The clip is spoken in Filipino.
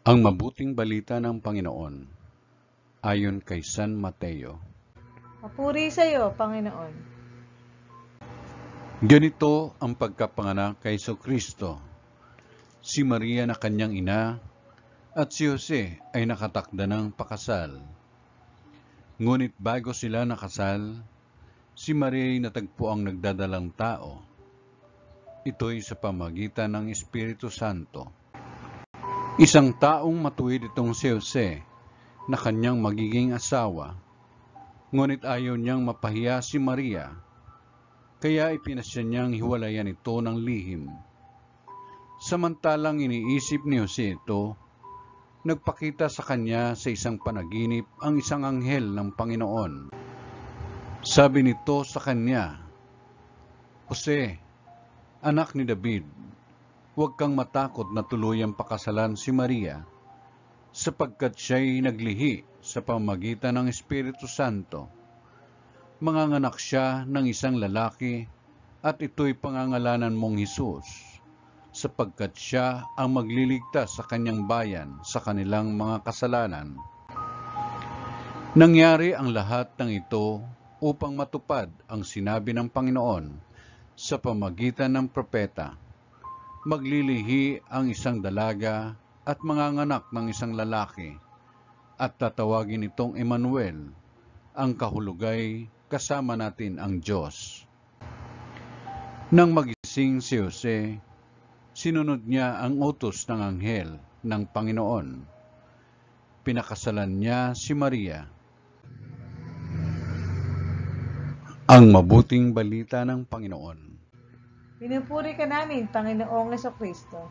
Ang mabuting balita ng Panginoon ayon kay San Mateo. Papuri sa iyo, Panginoon. Ganito ang pagkapanganak kay Jesucristo. Si Maria na kanyang ina at si Jose ay nakatakda ng pakasal. Ngunit bago sila nakasal, si Maria ay natagpo ang nagdadalang tao. Ito'y sa pamagitan ng Espiritu Santo. Isang taong matuwid itong si Jose na kanyang magiging asawa, ngunit ayaw niyang mapahiya si Maria, kaya ipinasya niyang hiwalayan ito ng lihim. Samantalang iniisip ni Jose ito, nagpakita sa kanya sa isang panaginip ang isang anghel ng Panginoon. Sabi nito sa kanya, "Jose, anak ni David, huwag kang matakot na tuluyang pakasalan si Maria, sapagkat siya'y naglihi sa pamamagitan ng Espiritu Santo. Manganganak siya ng isang lalaki at ito'y pangangalanan mong Jesus, sapagkat siya ang magliligtas sa kanyang bayan sa kanilang mga kasalanan." Nangyari ang lahat ng ito upang matupad ang sinabi ng Panginoon sa pamamagitan ng propeta. Maglilihi ang isang dalaga at manganganak ng isang lalaki, at tatawagin itong Emmanuel, ang kahulugay kasama natin ang Diyos. Nang magising si Jose, sinunod niya ang utos ng anghel ng Panginoon. Pinakasalan niya si Maria. Ang mabuting balita ng Panginoon. Pinupuri ka namin, Panginoong Jesucristo.